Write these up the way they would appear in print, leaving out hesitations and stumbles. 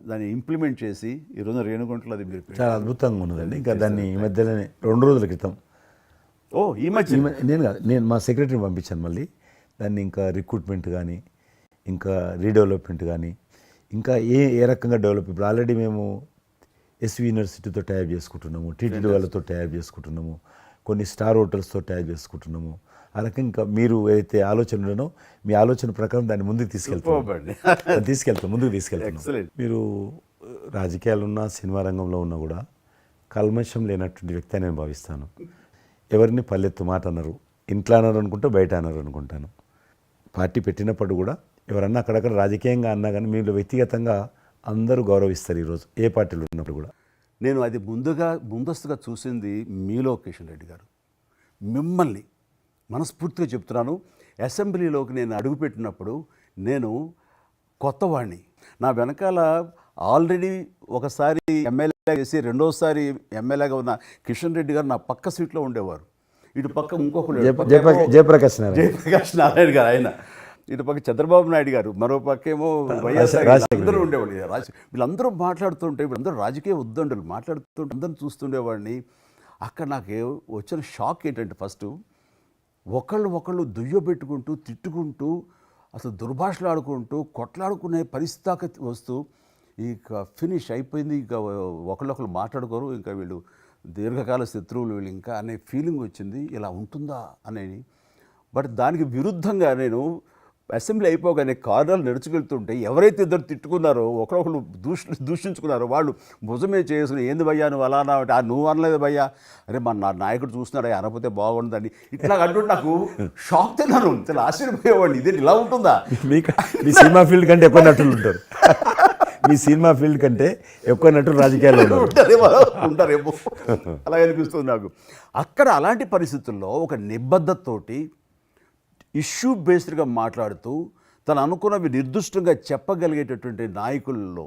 దాన్ని ఇంప్లిమెంట్ చేసి ఈరోజు రేణుగుంటలో అది మీరు చాలా అద్భుతంగా ఉన్నదండి. ఇంకా దాన్ని ఈ మధ్యలోనే 2 రోజుల క్రితం ఈ మధ్య నేను మా సెక్రటరీని పంపించాను. మళ్ళీ దాన్ని ఇంకా రిక్రూట్మెంట్ కానీ ఇంకా రీడెవలప్మెంట్ కానీ ఇంకా ఏ రకంగా డెవలప్. ఇప్పుడు ఆల్రెడీ మేము ఎస్వి యూనివర్సిటీతో టైప్ చేసుకుంటున్నాము, టీటీడీ వాళ్ళతో టైప్ చేసుకుంటున్నాము, కొన్ని స్టార్ హోటల్స్తో టైప్ చేసుకుంటున్నాము. ఆ రకంగా ఇంకా మీరు ఏదైతే ఆలోచన ఉండనో మీ ఆలోచన ప్రకారం దాన్ని ముందుకు ముందుకు తీసుకెళ్తాం. మీరు రాజకీయాలు ఉన్నా సినిమా రంగంలో ఉన్నా కూడా కల్మషం లేనటువంటి వ్యక్తి అని నేను భావిస్తాను. ఎవరిని పల్లెత్తు మాట అన్నారు, ఇంట్లో అన్నారు అనుకుంటే బయట అన్నారు అనుకుంటాను. పార్టీ పెట్టినప్పుడు కూడా ఎవరన్నా అక్కడక్కడ రాజకీయంగా అన్నా కానీ మీరు వ్యక్తిగతంగా అందరూ గౌరవిస్తారు ఈరోజు ఏ పార్టీలో ఉన్నప్పుడు కూడా. నేను అది ముందస్తుగా చూసింది మీలో కిషన్ రెడ్డి గారు. మిమ్మల్ని మనస్ఫూర్తిగా చెప్తున్నాను, అసెంబ్లీలోకి నేను అడుగుపెట్టినప్పుడు నేను కొత్తవాడిని. నా వెనకాల ఆల్రెడీ ఒకసారి ఎమ్మెల్యే చేసి రెండోసారి ఎమ్మెల్యేగా ఉన్న కిషన్ రెడ్డి గారు నా పక్క సీట్లో ఉండేవారు. ఇటు పక్క ఇంకొకరు జయప్రకాష్ నారాయణ గారు, ఆయన ఇటు పక్క చంద్రబాబు నాయుడు గారు, మరో పక్కేమో వైఎస్ఆర్, అందరూ ఉండేవాళ్ళు. వీళ్ళందరూ మాట్లాడుతుంటే వీళ్ళందరూ రాజకీయ ఉద్దండులు మాట్లాడుతుంటే అందరూ చూస్తుండేవాడిని. అక్కడ నాకు వచ్చిన షాక్ ఏంటంటే ఫస్ట్ ఒకళ్ళు దుయ్యబెట్టుకుంటూ తిట్టుకుంటూ అసలు దుర్భాషలు ఆడుకుంటూ కొట్లాడుకునే పరిస్థితి దాకా వస్తూ ఇక ఫినిష్ అయిపోయింది, ఇక ఒకళ్ళొకళ్ళు మాట్లాడుకోరు, ఇంకా వీళ్ళు దీర్ఘకాల శత్రువులు వీళ్ళు ఇంకా అనే ఫీలింగ్ వచ్చింది. ఇలా ఉంటుందా అనేది. బట్ దానికి విరుద్ధంగా నేను అసెంబ్లీ అయిపోగానే కారులో నడుచుకెళ్తుంటే ఎవరైతే ఇద్దరు తిట్టుకున్నారో ఒకరొకరు దూషించుకున్నారో వాళ్ళు భుజమే చేసుకుని ఏంది భయ్యా నువ్వు అలా నువ్వు అనలేదు భయ్యా, అరే నా నాయకుడు చూస్తున్నాడు అనకపోతే బాగుంటుందని ఇట్లా అంటుంటే నాకు షాక్ తిన్నాను. చాలా ఆశ్చర్యపోయేవాడిని, ఇదే ఇలా ఉంటుందా. మీ సినిమా ఫీల్డ్ కంటే ఎక్కువ నటులు ఉంటారు, మీ సినిమా ఫీల్డ్ కంటే ఎక్కువ నటులు రాజకీయాల్లో ఉంటారేమో అలాగే అనిపిస్తుంది నాకు. అక్కడ అలాంటి పరిస్థితుల్లో ఒక నిబద్ధతతోటి ఇష్యూ బేస్డ్గా మాట్లాడుతూ తను అనుకున్నవి నిర్దిష్టంగా చెప్పగలిగేటటువంటి నాయకుల్లో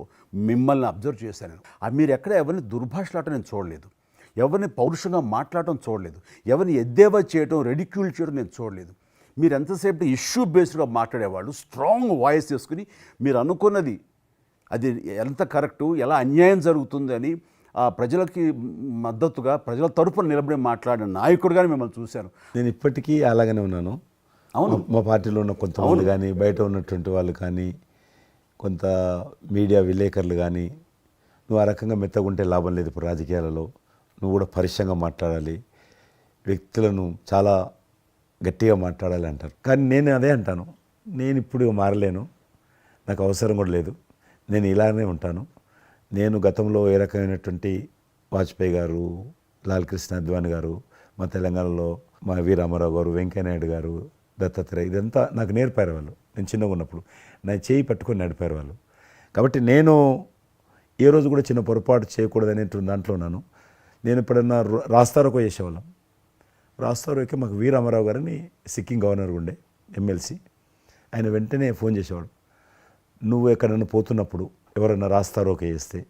మిమ్మల్ని అబ్జర్వ్ చేశాను. మీరు ఎక్కడ ఎవరిని దుర్భాషలాటం నేను చూడలేదు, ఎవరిని పౌరుషంగా మాట్లాడటం చూడలేదు, ఎవరిని ఎద్దేవా చేయడం రెడిక్యూల్ చేయడం నేను చూడలేదు. మీరు ఎంతసేపు ఇష్యూ బేస్డ్గా మాట్లాడేవాళ్ళు, స్ట్రాంగ్ వాయిస్ చేసుకుని మీరు అనుకున్నది అది ఎంత కరెక్టు, ఎలా అన్యాయం జరుగుతుంది అని ప్రజలకి మద్దతుగా ప్రజల తరపున నిలబడి మాట్లాడిన నాయకుడిగానే మిమ్మల్ని చూశాను. నేను ఇప్పటికీ అలాగనే ఉన్నాను. అవును, మా పార్టీలో ఉన్న కొంతమంది కానీ బయట ఉన్నటువంటి వాళ్ళు కానీ కొంత మీడియా విలేకరులు కానీ నువ్వు ఆ రకంగా మెత్తగుంటే లాభం లేదు, ఇప్పుడు రాజకీయాలలో నువ్వు కూడా పరుషంగా మాట్లాడాలి, వ్యక్తులను చాలా గట్టిగా మాట్లాడాలి అంటారు. కానీ నేను అదే అంటాను, నేను ఇప్పుడు మారలేను, నాకు అవసరం కూడా లేదు, నేను ఇలానే ఉంటాను. నేను గతంలో ఏ రకమైనటువంటి వాజ్పేయి గారు, లాల్ కృష్ణ అద్వానీ గారు, మా తెలంగాణలో మా వి రామారావు గారు, వెంకయ్యనాయుడు గారు, దత్తాత్రేయ, ఇదంతా నాకు నేర్పారు వాళ్ళు. నేను చిన్నగా ఉన్నప్పుడు నా చేయి పట్టుకొని నడిపారు వాళ్ళు. కాబట్టి నేను ఏ రోజు కూడా చిన్న పొరపాటు చేయకూడదనేటువంటి దాంట్లో ఉన్నాను. నేను ఎప్పుడన్నా రాస్తారోకో చేసేవాళ్ళం. రాస్తారోకే మాకు వి రామారావు గారిని సిక్కిం గవర్నర్ ఉండే ఎమ్మెల్సీ, ఆయన వెంటనే ఫోన్ చేసేవాడు. నువ్వు ఎక్కడన్నా పోతున్నప్పుడు ఎవరన్నా రాస్తారోకే చేస్తే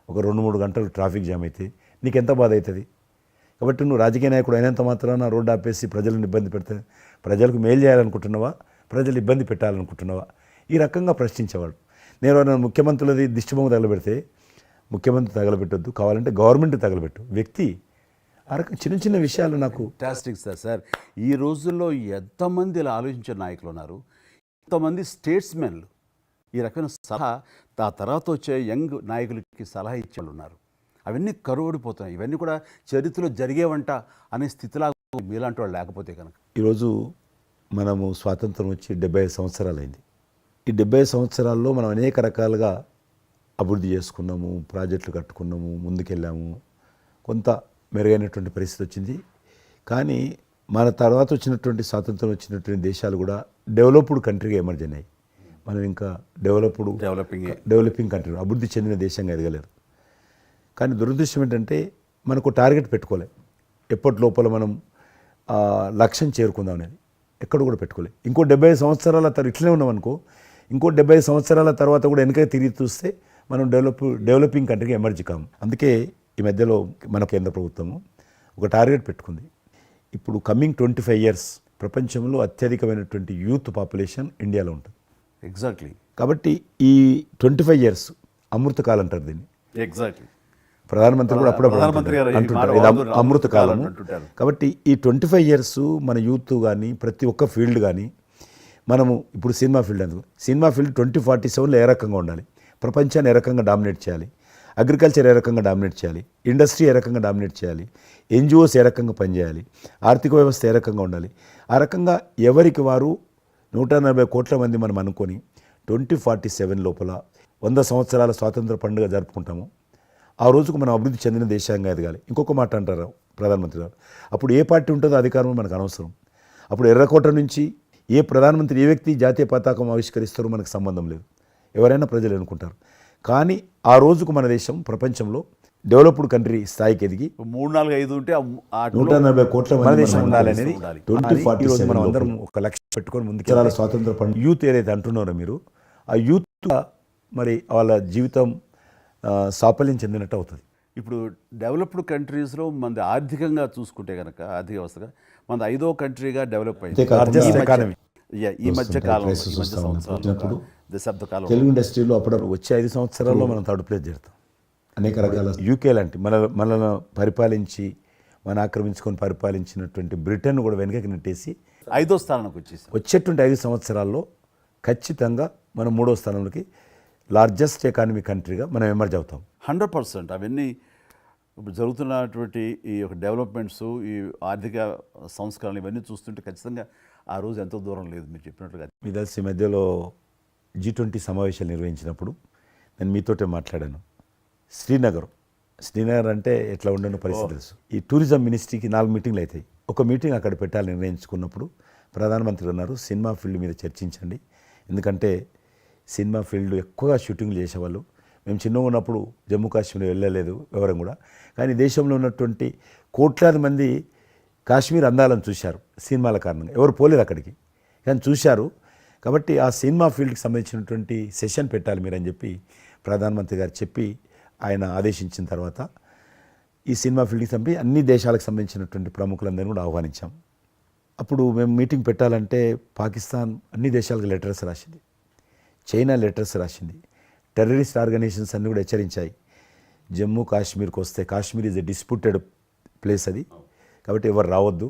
ఒక 2-3 గంటలు ట్రాఫిక్ జామ్ అయితే నీకెంత బాధ అవుతుంది. కాబట్టి నువ్వు రాజకీయ నాయకుడు అయినంత మాత్రాన రోడ్డు ఆపేసి ప్రజలను ఇబ్బంది పెడితే ప్రజలకు మేలు చేయాలనుకుంటున్నావా, ప్రజలు ఇబ్బంది పెట్టాలనుకుంటున్నావా, ఈ రకంగా ప్రశ్నించేవాడు. నేను ఎవరైనా ముఖ్యమంత్రులది దిష్టిబొమ్మ తగలబెడితే ముఖ్యమంత్రి తగలబెట్టొద్దు, కావాలంటే గవర్నమెంట్ తగలబెట్టు, వ్యక్తి ఆ రకం చిన్న చిన్న విషయాలు నాకు ఫ్యాంటాస్టిక్ సార్. ఈ రోజుల్లో ఎంతమంది ఇలా ఆలోచించే నాయకులు ఉన్నారు, ఎంతమంది స్టేట్స్మెన్లు ఈ రకమైన సలహా ఆ తర్వాత వచ్చే యంగ్ నాయకులకి సలహా ఇచ్చేవాళ్ళు ఉన్నారు. అవన్నీ కరువడిపోతున్నాయి. ఇవన్నీ కూడా చరిత్రలో జరిగేవంట అనే స్థితిలా మీలాంటి వాళ్ళు లేకపోతే కనుక. ఈరోజు మనము స్వాతంత్రం వచ్చి 75 సంవత్సరాలైంది. ఈ 75 సంవత్సరాల్లో మనం అనేక రకాలుగా అభివృద్ధి చేసుకున్నాము, ప్రాజెక్టులు కట్టుకున్నాము, ముందుకెళ్ళాము, కొంత మెరుగైనటువంటి పరిస్థితి వచ్చింది. కానీ మన తర్వాత వచ్చినటువంటి స్వాతంత్రం వచ్చినటువంటి దేశాలు కూడా డెవలప్డ్ కంట్రీగా ఎమర్జ్ అయినాయి. మనం ఇంకా డెవలపింగ్ కంట్రీ, అభివృద్ధి చెందిన దేశంగా ఎదగలేదు. కానీ దురదృష్టం ఏంటంటే మనకు టార్గెట్ పెట్టుకోలే, ఎప్పటి లోపల మనం లక్ష్యం చేరుకుందాం అనేది ఎక్కడ కూడా పెట్టుకోలేదు. ఇంకో 75 సంవత్సరాల తర్వాత ఇట్లనే ఉన్నాం అనుకో, ఇంకో 75 సంవత్సరాల తర్వాత కూడా వెనక తిరిగి చూస్తే మనం డెవలపింగ్ కంట్రీగా ఎమర్జ్ కాము. అందుకే ఈ మధ్యలో మన కేంద్ర ప్రభుత్వము ఒక టార్గెట్ పెట్టుకుంది. ఇప్పుడు కమింగ్ 25 years ప్రపంచంలో అత్యధికమైనటువంటి యూత్ పాపులేషన్ ఇండియాలో ఉంటుంది. ఎగ్జాక్ట్లీ. కాబట్టి ఈ 25 years అమృతకాలం అంటారు దీన్ని. ఎగ్జాక్ట్లీ. ప్రధానమంత్రి కూడా అప్పుడప్పుడు ప్రధానమంత్రి గారు ఈ అంటుంటారు మాట ఇది వాడుతున్నారు, అమృత కాలం అంటుంటారు. కాబట్టి ఈ 25 ఇయర్స్ మన యూత్ కానీ ప్రతి ఒక్క ఫీల్డ్ కానీ మనము ఇప్పుడు సినిమా ఫీల్డ్ అందుకు సినిమా ఫీల్డ్ 2047లో ఏ రకంగా ఉండాలి, ప్రపంచాన్ని ఏ రకంగా డామినేట్ చేయాలి, అగ్రికల్చర్ ఏ రకంగా డామినేట్ చేయాలి, ఇండస్ట్రీ ఏ రకంగా డామినేట్ చేయాలి, ఎన్జిఓస్ ఏ రకంగా పనిచేయాలి, ఆర్థిక వ్యవస్థ ఏ రకంగా ఉండాలి, ఆ రకంగా ఎవరికి వారు 140 కోట్ల మంది మనం అనుకొని 2047 లోపల 100 సంవత్సరాల స్వాతంత్ర పండుగ జరుపుకుంటాము. ఆ రోజుకు మనం అభివృద్ధి చెందిన దేశంగా ఎదగాలి. ఇంకొక మాట అంటారు ప్రధానమంత్రి గారు, అప్పుడు ఏ పార్టీ ఉంటుందో అధికారం మనకు అనవసరం. అప్పుడు ఎర్రకోట నుంచి ఏ ప్రధానమంత్రి ఏ వ్యక్తి జాతీయ పతాకం ఆవిష్కరిస్తారో మనకు సంబంధం లేదు, ఎవరైనా ప్రజలు అనుకుంటారు. కానీ ఆ రోజుకు మన దేశం ప్రపంచంలో డెవలప్డ్ కంట్రీ స్థాయికి ఎదిగి 3, 4, 5 ఉంటే 140 కోట్ల మన మన దేశం దేశం ఉండాలి ఉండాలనేది ఉండాలి. 2047 మనం అందరం ఒక లక్ష్యం పెట్టుకొని ముందుకు స్వాతంత్ర పండుగ యూత్ ఏదైతే అంటున్నారో మీరు, ఆ యూత్ మరి వాళ్ళ జీవితం సాఫల్యం చెందినట్టు అవుతుంది. ఇప్పుడు డెవలప్డ్ కంట్రీస్లో మనది ఆర్థికంగా చూసుకుంటే కనుక ఆర్థిక వ్యవస్థగా మనది 5వ కంట్రీగా డెవలప్ అయింది. Largest economy. ఈ మధ్య కాలం, ఈ మధ్య చూస్తా ఉన్నాం. సంవత్సరాలు, దశాబ్ద కాలం తెలుగు ఇండస్ట్రీలో అప్పుడు వచ్చే 5 సంవత్సరాల్లో మనం థర్డ్ ప్లేస్ చేరుతాం. అనేక రకాల యూకే లాంటి మనల్ని పరిపాలించి మన ఆక్రమించుకొని పరిపాలించినటువంటి బ్రిటన్ కూడా వెనకకి నెట్టేసి 5వ స్థానానికి వచ్చేసాం. వచ్చేటువంటి 5 సంవత్సరాల్లో ఖచ్చితంగా మనం 3వ స్థానంలోకి లార్జెస్ట్ ఎకానమీ కంట్రీగా మనం ఎమర్జ్ అవుతాం. 100%. అవన్నీ ఇప్పుడు జరుగుతున్నటువంటి ఈ యొక్క డెవలప్మెంట్స్, ఈ ఆర్థిక సంస్కరణలు ఇవన్నీ చూస్తుంటే ఖచ్చితంగా ఆ రోజు ఎంతో దూరం లేదు మీరు చెప్పినట్లుగా. మీ తెలిసి ఈ మధ్యలో G20 సమావేశాలు నిర్వహించినప్పుడు నేను మీతోటే మాట్లాడాను. శ్రీనగర్ అంటే ఎట్లా ఉండను పరిస్థితి తెలుసు. ఈ టూరిజం మినిస్ట్రీకి 4 మీటింగ్లు అవుతాయి. ఒక మీటింగ్ అక్కడ పెట్టాలని నిర్ణయించుకున్నప్పుడు ప్రధానమంత్రి అన్నారు, సినిమా ఫీల్డ్ మీద చర్చించండి. ఎందుకంటే సినిమా ఫీల్డ్ ఎక్కువగా షూటింగ్లు చేసేవాళ్ళు. మేము చిన్నగా ఉన్నప్పుడు జమ్మూ కాశ్మీర్ వెళ్ళలేదు ఎవరం కూడా, కానీ దేశంలో ఉన్నటువంటి కోట్లాది మంది కాశ్మీర్ అందాలను చూశారు సినిమాల కారణంగా. ఎవరు పోలేదు అక్కడికి, కానీ చూశారు. కాబట్టి ఆ సినిమా ఫీల్డ్కి సంబంధించినటువంటి సెషన్ పెట్టాలి మీరు అని చెప్పి ప్రధానమంత్రి గారు చెప్పి ఆయన ఆదేశించిన తర్వాత ఈ సినిమా ఫీల్డ్కి సంబంధించి అన్ని దేశాలకు సంబంధించినటువంటి ప్రముఖులందరినీ కూడా ఆహ్వానించాం. అప్పుడు మేము మీటింగ్ పెట్టాలంటే పాకిస్తాన్ అన్ని దేశాలకు లెటర్స్ రాసింది, చైనా లెటర్స్ రాసింది, టెర్రరిస్ట్ ఆర్గనైజేషన్స్ అన్నీ కూడా హెచ్చరించాయి. జమ్మూ కాశ్మీర్కి వస్తే Kashmir is a disputed place అది, కాబట్టి ఎవరు రావద్దు,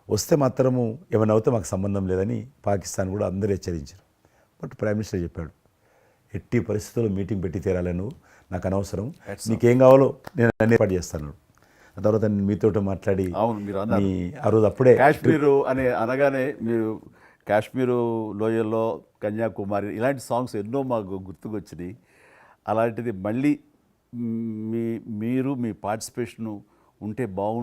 వస్తే మాత్రము ఏమైనా అవుతే మాకు సంబంధం లేదని పాకిస్తాన్ కూడా అందరూ హెచ్చరించారు. బట్ ప్రైమ్ మినిస్టర్ చెప్పాడు, ఎట్టి పరిస్థితుల్లో మీటింగ్ పెట్టి తీరాలి, నువ్వు నాకు అనవసరం, నీకేం కావాలో నేను అన్ని ఏర్పాటు చేస్తాను. ఆ తర్వాత నేను మీతో మాట్లాడి ఆ రోజు అప్పుడే కాశ్మీరు అని అనగానే మీరు కాశ్మీరు లోయల్లో కన్యాకుమారి ఇలాంటి సాంగ్స్ ఎన్నో మాకు గుర్తుకొచ్చినాయి. అలాంటిది మళ్ళీ మీరు మీ పార్టిసిపేషను ఉంటే బాగుంటుంది.